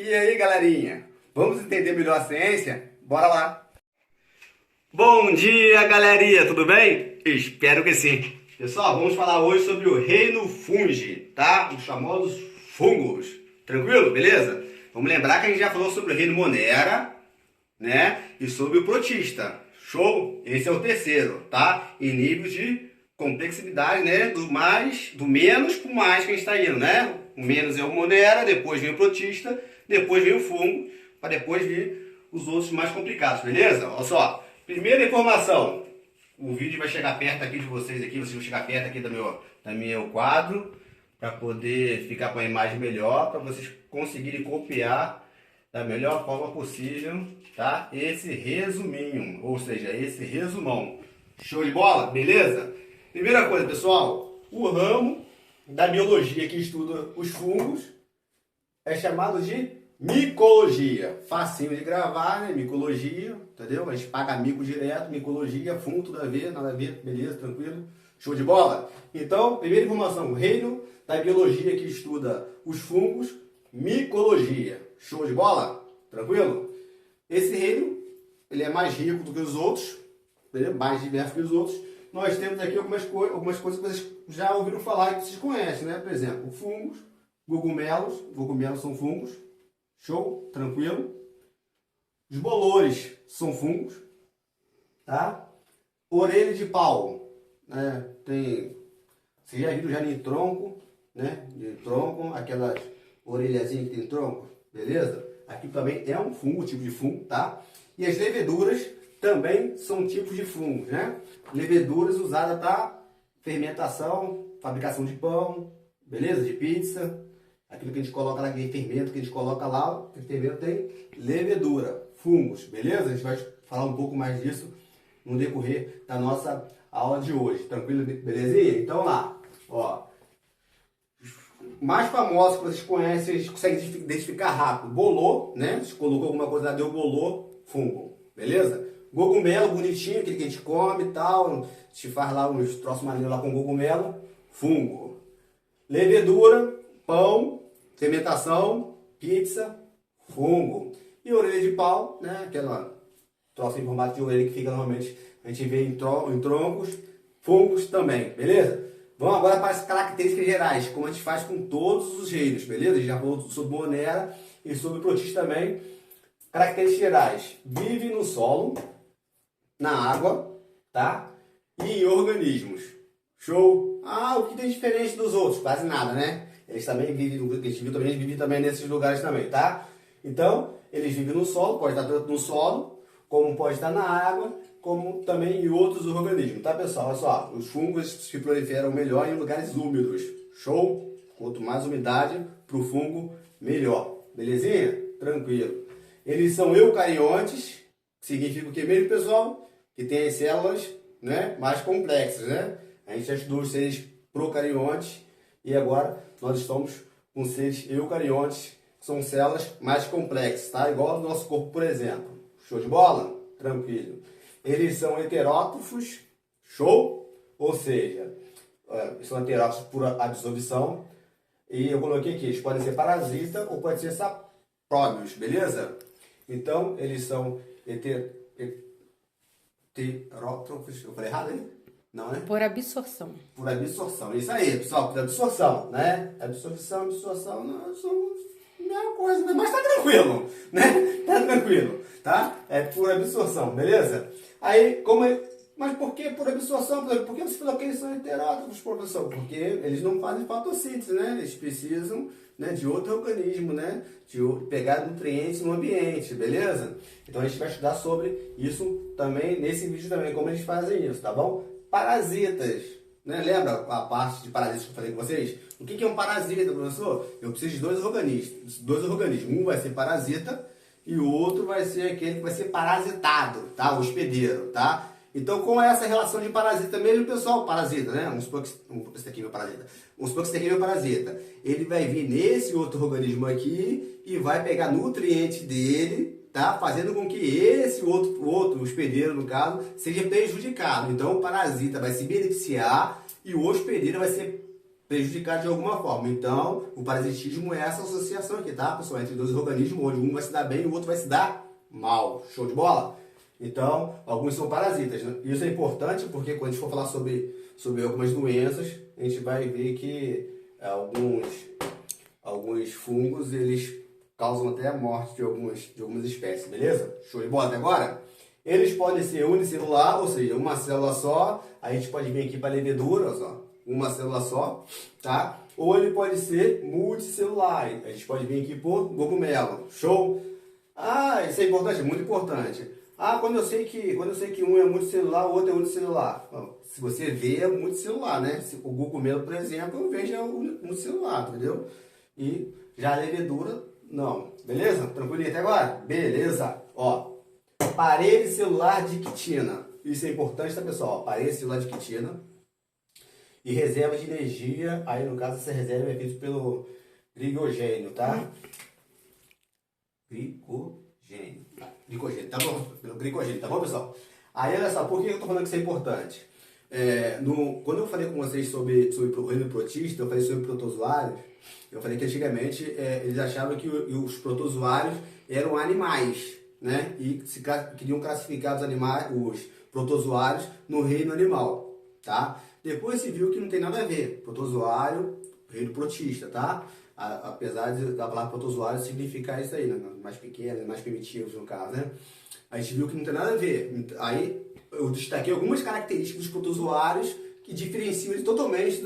E aí, galerinha? Vamos entender melhor a ciência? Bora lá! Bom dia, galerinha! Tudo bem? Espero que sim! Pessoal, vamos falar hoje sobre o reino fungi, tá? Os famosos fungos. Tranquilo? Beleza? Vamos lembrar que a gente já falou sobre o reino monera, né? E sobre o protista. Show? Esse é o terceiro, tá? Em níveis de complexidade, né? Do menos para o mais que a gente está indo, né? O menos é o monera, depois vem o protista, depois vem o fungo, para depois vir os outros mais complicados, beleza? Olha só, primeira informação, o vídeo vai chegar perto aqui de vocês vão chegar perto aqui do meu quadro, para poder ficar com a imagem melhor, para vocês conseguirem copiar da melhor forma possível, tá? Esse resuminho, ou seja, esse resumão. Show de bola? Beleza? Primeira coisa, pessoal, o ramo da biologia que estuda os fungos é chamado de micologia. Facinho de gravar, né? Micologia, entendeu? A gente paga mico direto, micologia, fungo, tudo a ver, nada a ver, beleza, tranquilo? Show de bola? Então, primeira informação, o reino da biologia que estuda os fungos, micologia. Show de bola? Tranquilo? Esse reino, ele é mais rico do que os outros, entendeu? Mais diverso que os outros. Nós temos aqui algumas coisas que vocês já ouviram falar e que vocês conhecem, né? Por exemplo, fungos, cogumelos são fungos, show? Tranquilo? Os bolores são fungos, tá? Orelha de pau, né? Vocês já viram já em tronco, né? De tronco, aquelas orelhazinhas que tem tronco, beleza? Aqui também é um fungo, tipo de fungo, tá? E as leveduras também são tipos de fungos, né? Leveduras usadas para fermentação, fabricação de pão, beleza? De pizza, aquilo que a gente coloca lá, aquele fermento que a gente coloca lá, aquele fermento tem levedura, fungos, beleza? A gente vai falar um pouco mais disso no decorrer da nossa aula de hoje, tranquilo? Belezinha? Então lá, ó. Mais famosos que vocês conhecem, a gente consegue identificar rápido. Bolor, né? Se colocou alguma coisa lá, deu bolor, fungo, beleza? Cogumelo bonitinho, aquele que a gente come e tal. A gente faz lá uns troços maneiros lá com cogumelo, fungo. Levedura, pão, fermentação, pizza, fungo. E orelha de pau, né? Aquela troço em formato de orelha que fica normalmente, a gente vê em troncos, fungos também, beleza? Vamos agora para as características gerais, como a gente faz com todos os reinos, beleza? A gente já falou sobre monera e sobre protista também. Características gerais: vive no solo, na água, tá? E em organismos. Show? Ah, o que tem diferente dos outros? Quase nada, né? Eles também vivem, a gente viu também, eles vivem também nesses lugares também, tá? Então, eles vivem no solo, pode estar tanto no solo, como pode estar na água, como também em outros organismos, tá, pessoal? Olha só, os fungos se proliferam melhor em lugares úmidos. Show? Quanto mais umidade para o fungo, melhor. Belezinha? Tranquilo. Eles são eucariontes, significa o que mesmo, pessoal? Que tem as células, né, mais complexas, né? A gente já estudou os seres procariontes e agora nós estamos com seres eucariontes, que são células mais complexas, tá? Igual ao nosso corpo, por exemplo. Show de bola? Tranquilo. Eles são heterótrofos, show? Ou seja, são heterótrofos por absorção. E eu coloquei aqui, eles podem ser parasita ou podem ser sapróbios, beleza? Então, eles são heterótrofos. Eu falei errado aí? Não, né? Por absorção. Por absorção. Isso aí, pessoal, por absorção, né? Absorção, não são a mesma coisa, mas tá tranquilo, né? Tá tranquilo, tá? É por absorção, beleza? Aí, mas por que por absorção? Por que você falou que eles são heterótrofos, professor? Porque eles não fazem fotossíntese, né? Eles precisam, né, de outro organismo, né? De pegar nutrientes no ambiente, beleza? Então a gente vai estudar sobre isso também, nesse vídeo também, como eles fazem isso, tá bom? Parasitas, né? Lembra a parte de parasitas que eu falei com vocês? O que é um parasita, professor? Eu preciso de dois organismos. Um vai ser parasita e o outro vai ser aquele que vai ser parasitado, tá? O hospedeiro, tá? Então, como é essa relação de parasita mesmo, pessoal? Parasita, né? Vamos supor que esse aqui é meu parasita. Vamos supor que esse aqui é meu parasita. Ele vai vir nesse outro organismo aqui e vai pegar nutrientes dele, tá? Fazendo com que esse outro hospedeiro, no caso, seja prejudicado. Então, o parasita vai se beneficiar e o hospedeiro vai ser prejudicar de alguma forma. Então, o parasitismo é essa associação aqui, tá, pessoal? Entre dois organismos, onde um vai se dar bem e o outro vai se dar mal. Show de bola? Então, alguns são parasitas, né? Isso é importante porque quando a gente for falar sobre algumas doenças, a gente vai ver que alguns fungos, eles causam até a morte de algumas espécies, beleza? Show de bola até agora? Eles podem ser unicelular, ou seja, uma célula só. Aí a gente pode vir aqui para a levedura, ó só, uma célula só, tá? Ou ele pode ser multicelular. A gente pode vir aqui por cogumelo. Show? Ah, isso é importante, muito importante. Ah, quando eu sei que um é multicelular, o outro é unicelular. Bom, se você vê, é multicelular, né? Se o cogumelo, por exemplo, eu vejo é multicelular, entendeu? E já a levedura, não. Beleza? Tranquilo até agora? Beleza. Ó, parede celular de quitina. Isso é importante, tá, pessoal? Parede celular de quitina. E reserva de energia. Aí, no caso, essa reserva é feita pelo glicogênio, tá? Glicogênio, tá bom? Pelo glicogênio, tá bom, pessoal? Aí, olha só, por que eu tô falando que isso é importante? Quando eu falei com vocês sobre o reino protista, eu falei sobre protozoários. Eu falei que antigamente eles achavam que os protozoários eram animais, né? E queriam classificar os protozoários no reino animal, tá? Depois se viu que não tem nada a ver. Protozoário, reino protista, tá? Apesar da palavra protozoário significar isso aí, né? Mais pequenos, mais primitivos no caso, né? A gente viu que não tem nada a ver. Aí eu destaquei algumas características dos protozoários que diferenciam eles totalmente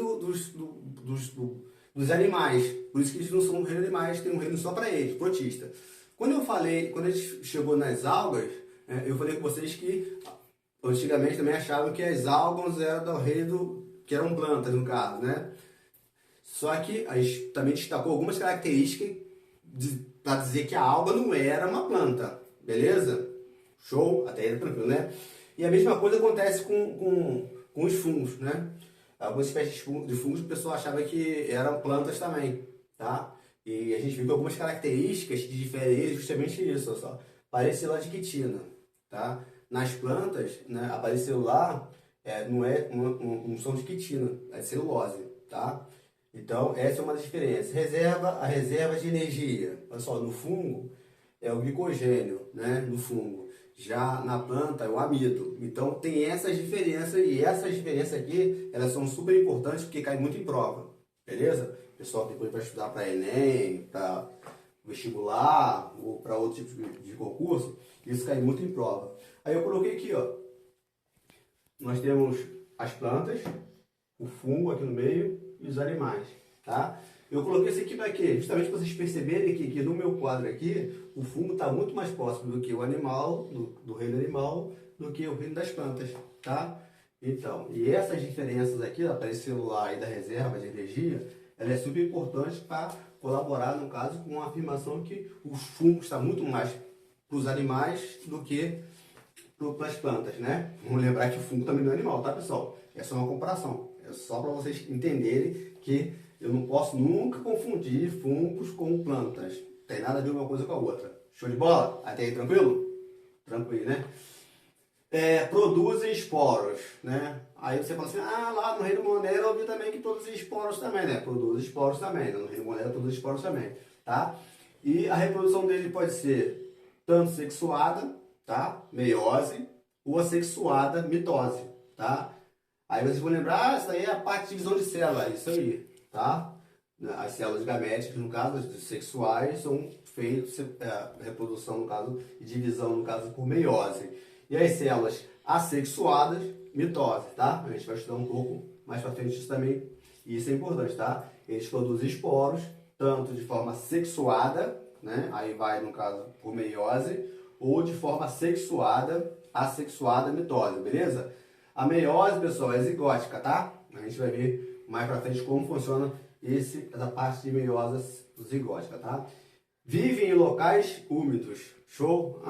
dos animais. Por isso que eles não são um reino animais, tem um reino só para eles, protista. Quando a gente chegou nas algas, eu falei com vocês que antigamente também achavam que as algas eram do reino, que eram plantas no caso, né? Só que a gente também destacou algumas características para dizer que a alga não era uma planta, beleza? Show? Até aí tranquilo, né? E a mesma coisa acontece com os fungos, né? Algumas espécies de fungos o pessoal achava que eram plantas também, tá? E a gente viu que algumas características que diferem justamente isso, olha só. Parede celular de quitina, tá? Nas plantas, né, a parede celular não são de quitina, é de celulose, tá? Então, essa é uma das diferenças. A reserva de energia. Olha só, no fungo é o glicogênio, né? No fungo. Já na planta é o amido. Então, tem essas diferenças e essas diferenças aqui, elas são super importantes porque caem muito em prova. Beleza? Pessoal que depois vai estudar para Enem, para vestibular ou para outro tipo de concurso, isso cai muito em prova. Aí eu coloquei aqui, ó. Nós temos as plantas, o fungo aqui no meio e os animais, tá? Eu coloquei isso aqui para quê? Justamente para vocês perceberem que no meu quadro aqui, o fungo está muito mais próximo do que o animal, do reino animal, do que o reino das plantas, tá? Então, e essas diferenças aqui, da parede celular e da reserva de energia, ela é super importante para colaborar, no caso, com a afirmação que os fungos estão muito mais para os animais do que para as plantas, né? Vamos lembrar que o fungo também não é animal, tá, pessoal? É só uma comparação. É só para vocês entenderem que eu não posso nunca confundir fungos com plantas. Tem nada a ver uma coisa com a outra. Show de bola? Até aí, tranquilo? Tranquilo, né? Produzem esporos, né? Aí você fala assim, lá no reino Monera eu vi também que produzem esporos também, né? Produz esporos também, no reino Monera produz esporos também, tá? E a reprodução dele pode ser tanto sexuada, tá? Meiose, ou assexuada, mitose, tá? Aí vocês vão lembrar, isso aí é a parte de divisão de célula, isso aí, tá? As células gaméticas, no caso, as sexuais, são feitas, reprodução, no caso, e divisão, no caso, por meiose. E as células assexuadas, mitose, tá? A gente vai estudar um pouco mais pra frente isso também, e isso é importante, tá? Eles produzem esporos, tanto de forma sexuada, né? Aí vai, no caso, por meiose, ou de forma sexuada, assexuada, mitose, beleza? A meiose, pessoal, é zigótica, tá? A gente vai ver mais pra frente como funciona essa parte de meiose zigótica, tá? Vivem em locais úmidos. Show?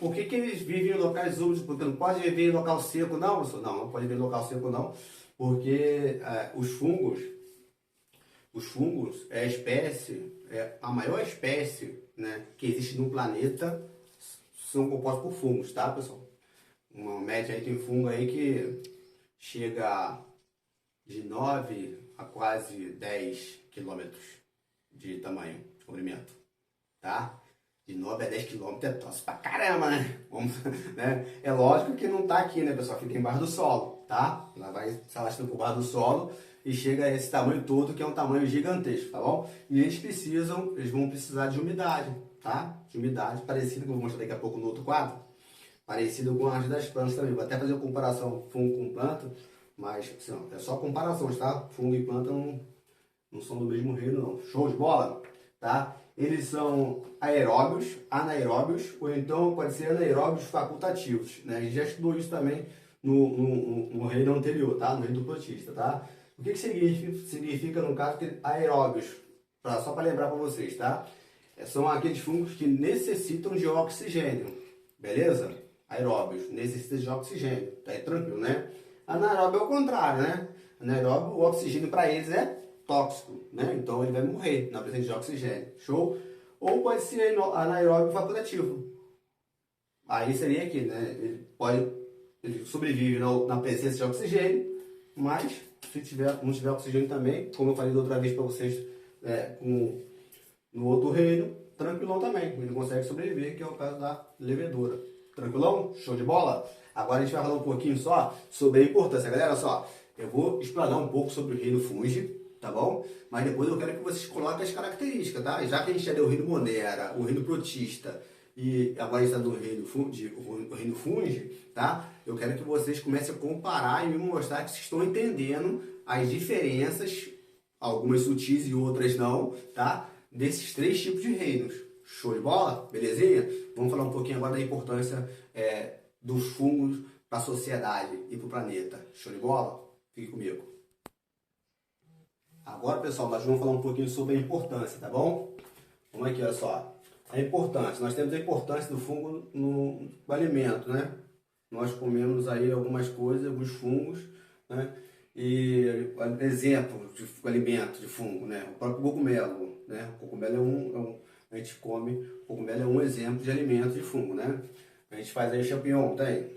Por que eles vivem em locais úmidos? Porque não pode viver em local seco, não, pessoal? Não pode viver em local seco, não. Porque os fungos é a maior espécie, né, que existe no planeta, são compostos por fungos, tá, pessoal? Uma média aí tem fungo aí que chega de 9 a quase 10 quilômetros de tamanho, de comprimento, tá? De 9 a 10 quilômetros é tosse pra caramba, né? Né? É lógico que não tá aqui, né, pessoal? Fica embaixo do solo, tá? Ela vai se alastrando por baixo do solo e chega a esse tamanho todo, que é um tamanho gigantesco, tá bom? E eles vão precisar de umidade, tá? De umidade, parecido, que eu vou mostrar daqui a pouco no outro quadro, parecido com a arte das plantas também. Vou até fazer uma comparação fungo com planta, mas assim, é só comparações, tá? Fungo e planta não são do mesmo reino, não. Show de bola? Tá? Eles são aeróbios, anaeróbios, ou então pode ser anaeróbios facultativos, né? A gente já estudou isso também no reino anterior, tá? No reino do protista, tá? O que significa no caso aeróbios? Só para lembrar para vocês, tá? São aqueles fungos que necessitam de oxigênio, beleza? Aeróbios, necessitam de oxigênio, tá aí tranquilo, né? Anaeróbio é o contrário, né? Anaeróbio, o oxigênio para eles é tóxico, né? Então ele vai morrer na presença de oxigênio, show? Ou pode ser anaeróbio facultativo. Aí seria aqui, né? Ele sobrevive na presença de oxigênio, mas se não tiver oxigênio também, como eu falei da outra vez para vocês, no outro reino, tranquilão também. Ele consegue sobreviver, que é o caso da levedura. Tranquilão? Show de bola? Agora a gente vai falar um pouquinho só sobre a importância. Galera, só, eu vou explanar um pouco sobre o reino fungi, tá bom? Mas depois eu quero que vocês coloquem as características, tá? Já que a gente já deu o reino monera, o reino protista e agora a gente está no reino fungi, tá? Eu quero que vocês comecem a comparar e me mostrar que vocês estão entendendo as diferenças, algumas sutis e outras não, tá? Desses três tipos de reinos. Show de bola? Belezinha? Vamos falar um pouquinho agora da importância dos fungos para a sociedade e para o planeta. Show de bola? Fique comigo. Agora, pessoal, nós vamos falar um pouquinho sobre a importância, tá bom? Vamos aqui, olha só. A importância. Nós temos a importância do fungo no alimento, né? Nós comemos aí algumas coisas, alguns fungos, né? E exemplo de alimento de fungo, né? O próprio cogumelo, né? O cogumelo a gente come, o cogumelo é um exemplo de alimento de fungo, né? A gente faz aí champignon, tem?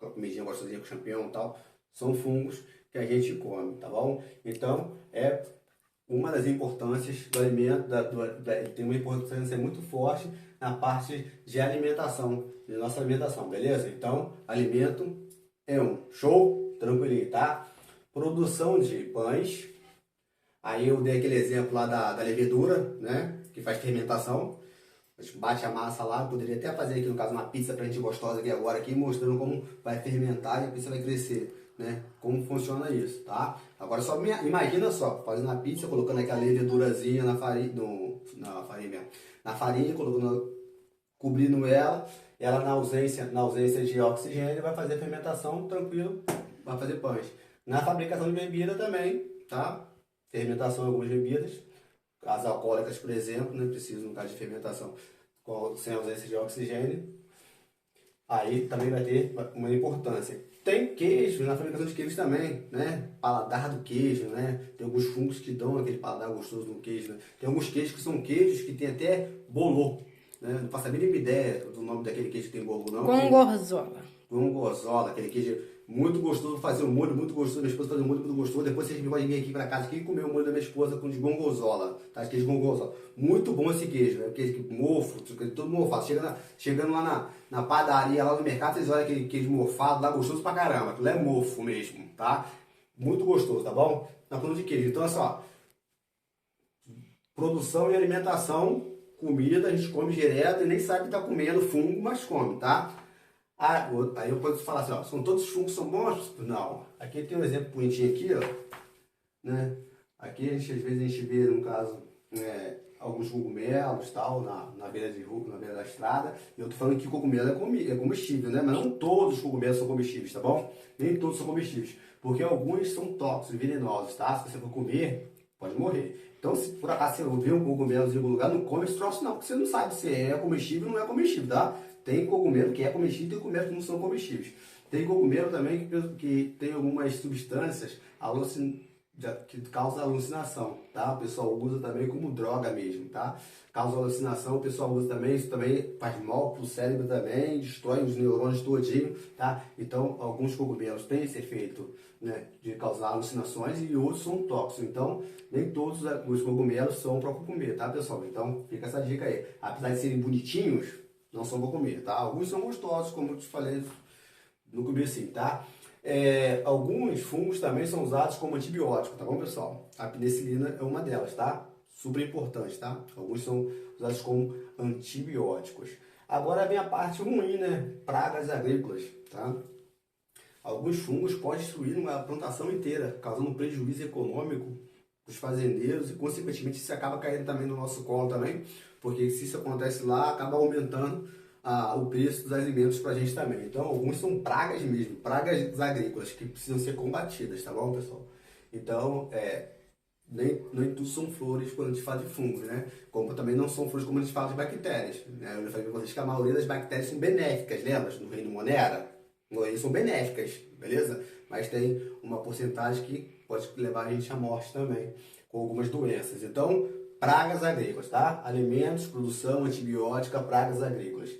A comidinha gostosinha com champignon e tal. São fungos que a gente come, tá bom? Então, é uma das importâncias do alimento, tem uma importância muito forte na parte de alimentação, de nossa alimentação, beleza? Então, alimento é show, tranquilinho, tá? Produção de pães, aí eu dei aquele exemplo lá da levedura, né? Que faz fermentação. A gente bate a massa lá, eu poderia até fazer aqui no caso uma pizza pra gente gostosa aqui agora, aqui, mostrando como vai fermentar e a pizza vai crescer, né? Como funciona isso, tá? Agora só imagina só, fazendo a pizza, colocando aquela levedurazinha na farinha, na farinha, cobrindo ela na ausência de oxigênio vai fazer fermentação tranquilo, vai fazer pães. Na fabricação de bebida também, tá? Fermentação em algumas bebidas. As alcoólicas, por exemplo, né, precisam, no caso de fermentação, sem ausência de oxigênio. Aí também vai ter uma importância. Tem queijo, na fabricação de queijos também, né? Paladar do queijo, né? Tem alguns fungos que dão aquele paladar gostoso no queijo, né? Tem alguns queijos que são queijos que tem até bolor, né? Não faço a mínima ideia do nome daquele queijo que tem bolor, não. Gorgonzola. Gorgonzola, aquele queijo muito gostoso, fazer um molho muito gostoso, minha esposa faz um molho muito gostoso, depois vocês podem vir aqui para casa aqui e comer o molho da minha esposa com de gorgonzola, tá? Queijo gorgonzola. Muito bom esse queijo, né? Queijo mofo, todo mofado. Chegando lá na padaria, lá no mercado, vocês olham aquele queijo mofado lá, gostoso pra caramba. Aquilo é mofo mesmo, tá? Muito gostoso, tá bom? Na falando de queijo. Então, é só, produção e alimentação, comida, a gente come direto e nem sabe que tá comendo fungo, mas come, tá? Aí eu posso falar assim, ó, são todos os fungos são bons? Não. Aqui tem um exemplo bonitinho aqui, ó, né? Aqui às vezes a gente vê, no caso, alguns cogumelos, tal, na beira de rua, na beira da estrada. E eu tô falando que cogumelo é comestível, né? Mas não todos os cogumelos são comestíveis, tá bom? Nem todos são comestíveis, porque alguns são tóxicos, venenosos, tá? Se você for comer, pode morrer. Então, se por acaso você ouvir um cogumelo em algum lugar, não come esse troço não, porque você não sabe se é comestível ou não é comestível, tá? Tem cogumelo que é comestível e tem cogumelo que não são comestíveis. Tem cogumelo também que tem algumas substâncias que causa alucinação, tá? O pessoal usa também como droga mesmo, tá? Causa alucinação, o pessoal usa também, isso também faz mal pro cérebro também, destrói os neurônios todinho, tá? Então, alguns cogumelos têm esse efeito, né, de causar alucinações e outros são tóxicos. Então, nem todos os cogumelos são para comer, tá, pessoal? Então, fica essa dica aí. Apesar de serem bonitinhos, não são para comer, tá? Alguns são gostosos, como eu te falei no começo, tá? Alguns fungos também são usados como antibiótico, tá bom, pessoal? A penicilina é uma delas, tá? Super importante, tá? Alguns são usados como antibióticos. Agora vem a parte ruim, né? Pragas agrícolas, tá? Alguns fungos podem destruir uma plantação inteira, causando um prejuízo econômico dos fazendeiros e, consequentemente, isso acaba caindo também no nosso colo também, porque se isso acontece lá, acaba aumentando o preço dos alimentos para a gente também. Então, alguns são pragas mesmo, pragas agrícolas que precisam ser combatidas, tá bom, pessoal? Então, nem tudo são flores quando a gente fala de fungos, né? Como também não são flores quando a gente fala de bactérias, né? Eu já falei para vocês que a maioria das bactérias são benéficas, lembra? No reino Monera, eles são benéficas, beleza? Mas tem uma porcentagem que pode levar a gente à morte também, com algumas doenças. Então, pragas agrícolas, tá? Alimentos, produção antibiótica, pragas agrícolas.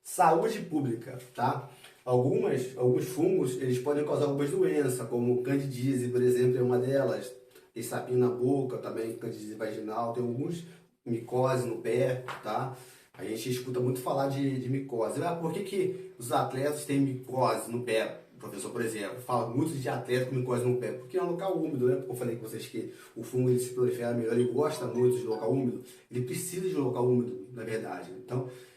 Saúde pública, tá? Alguns fungos, eles podem causar algumas doenças, como candidíase, por exemplo, é uma delas. Tem sapinho na boca, também candidíase vaginal, tem alguns micose no pé, tá? A gente escuta muito falar de micose. Por que os atletas têm micose no pé? Professor, por exemplo, fala muito de atleta com micose no pé, porque é um local úmido, né? Porque eu falei com vocês que o fungo ele se prolifera melhor, ele gosta muito de local úmido, ele precisa de local úmido, na verdade.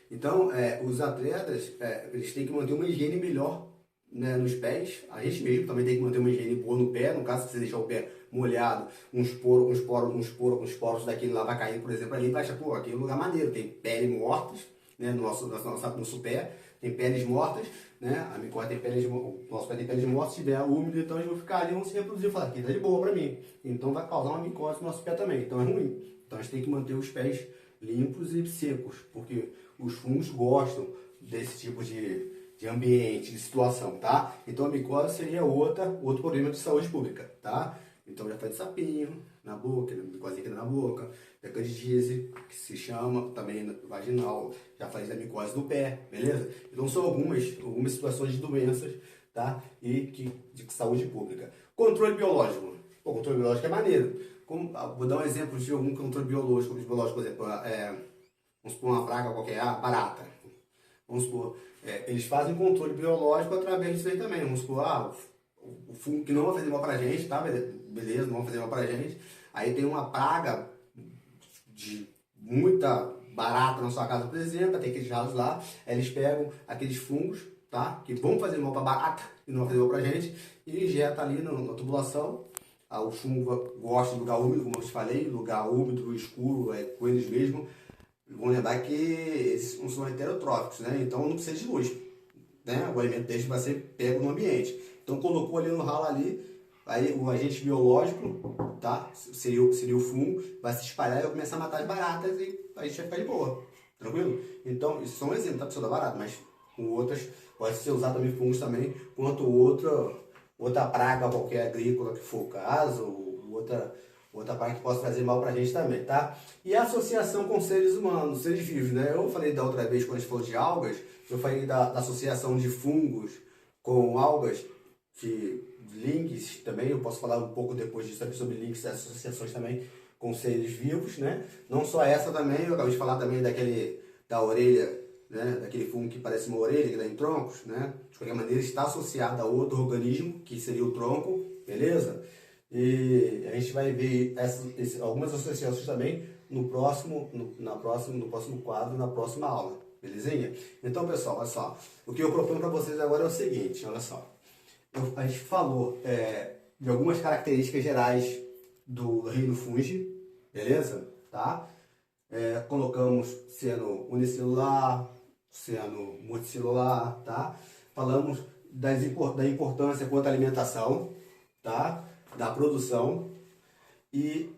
Então, os atletas, eles têm que manter uma higiene melhor, né, nos pés. A gente mesmo também tem que manter uma higiene boa no pé. No caso, se você deixar o pé molhado, uns poros daquele lá vai cair, por exemplo, ali, vai achar, pô, aqui é um lugar maneiro, tem peles mortas, né, no nosso pé, tem peles mortas, né, a micose tem peles, o nosso pé tem peles mortas, se tiver úmido, então eles vão ficar ali, vão se reproduzir, falar, aqui tá de boa pra mim. Então vai causar uma micose no nosso pé também, então é ruim. Então a gente tem que manter os pés limpos e secos, porque os fungos gostam desse tipo de ambiente, de situação, tá? Então a micose seria outro problema de saúde pública, tá? Então já falei de sapinho na boca, micose aqui na boca, da candidíase, que se chama também vaginal, já falei da micose do pé, beleza? Então são algumas situações de doenças, tá? E de saúde pública. Controle biológico. O controle biológico é maneiro. Vou dar um exemplo de algum controle biológico, por exemplo, vamos supor uma praga qualquer, barata. Vamos supor, eles fazem controle biológico através disso aí também. Vamos supor, o fungo que não vai fazer mal pra gente, tá? Beleza, não vai fazer mal pra gente. Aí tem uma praga de muita barata na sua casa, por exemplo, tem aqueles ralos lá, aí eles pegam aqueles fungos, tá? Que vão fazer mal pra barata e não vão fazer mal pra gente, e injeta ali na tubulação. O fungo gosta de lugar úmido, como eu te falei, lugar úmido, escuro, com eles mesmo. Vamos lembrar que eles não são heterotróficos, né? Então não precisa de luz, né? O alimento deles vai ser pego no ambiente. Então colocou ali no ralo ali, aí o agente biológico, tá? Seria o fungo, vai se espalhar e vai começar a matar as baratas e a gente vai ficar de boa, tranquilo? Então isso é só um exemplo, tá, pessoal, da barata, mas com outras pode ser usado também fungos também, quanto outra praga qualquer agrícola que for o caso, ou outra praga que possa fazer mal pra gente também, tá? E a associação com seres humanos, seres vivos, né? Eu falei da outra vez, quando a gente falou de algas, eu falei da associação de fungos com algas, links também, eu posso falar um pouco depois disso sobre links e associações também com seres vivos, né? Não só essa também, eu acabei de falar também da orelha, né? Daquele fungo que parece uma orelha, que dá em troncos, né? De qualquer maneira, está associado a outro organismo, que seria o tronco, beleza? E a gente vai ver algumas associações também no próximo quadro, na próxima aula, belezinha? Então, pessoal, olha só, o que eu proponho para vocês agora é o seguinte, olha só. A gente falou de algumas características gerais do reino fungi, beleza? Tá? Colocamos seno unicelular, seno multicelular, tá? Falamos da importância quanto à alimentação, tá? Da produção e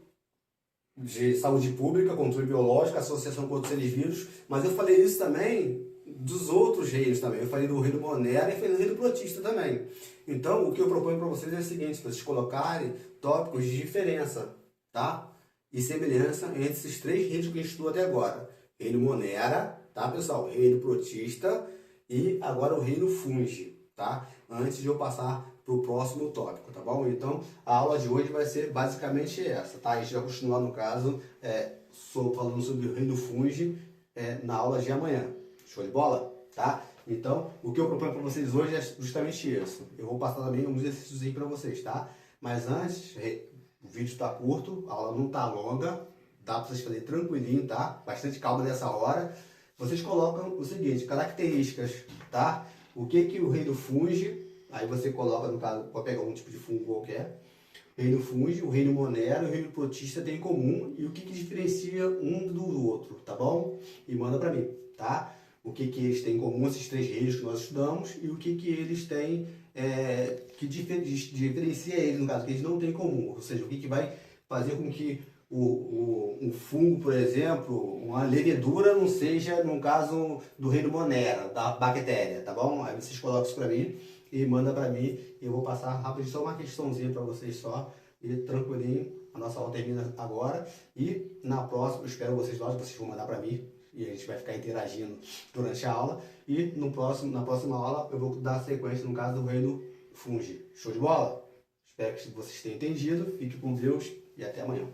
de saúde pública, controle biológico, associação com outros seres vivos, mas eu falei isso também dos outros reinos também. Eu falei do reino Monera e falei do reino Protista também. Então, o que eu proponho para vocês é o seguinte, vocês colocarem tópicos de diferença, tá? E semelhança entre esses três reinos que a gente estudou até agora. Reino Monera, tá, pessoal? Reino Protista e agora o reino Fungi, tá? Antes de eu passar para o próximo tópico, tá bom? Então, a aula de hoje vai ser basicamente essa, tá? A gente vai continuar, no caso, falando sobre o reino Fungi na aula de amanhã. Show de bola? Tá? Então, o que eu proponho para vocês hoje é justamente isso. Eu vou passar também alguns exercícios para vocês, tá? Mas antes, o vídeo está curto, a aula não está longa, dá para vocês fazerem tranquilinho, tá? Bastante calma nessa hora. Vocês colocam o seguinte, características, tá? O que o reino Fungi, aí você coloca, no caso, pode pegar um tipo de fungo qualquer. O reino Fungi, o reino Monera e o reino Protista tem em comum e o que diferencia um do outro, tá bom? E manda para mim, tá? O que eles têm em comum, esses três reinos que nós estudamos, e o que eles têm que diferencia eles, no caso, que eles não têm em comum. Ou seja, o que vai fazer com que um fungo, por exemplo, uma levedura não seja, no caso do reino Monera, da bactéria, tá bom? Aí vocês colocam isso para mim e manda para mim. Eu vou passar rapidinho, só uma questãozinha para vocês só, e tranquilinho. A nossa aula termina agora. E na próxima, eu espero vocês lá, vocês vão mandar para mim. E a gente vai ficar interagindo durante a aula. E na próxima aula eu vou dar sequência, no caso do reino Fungi. Show de bola? Espero que vocês tenham entendido. Fique com Deus e até amanhã.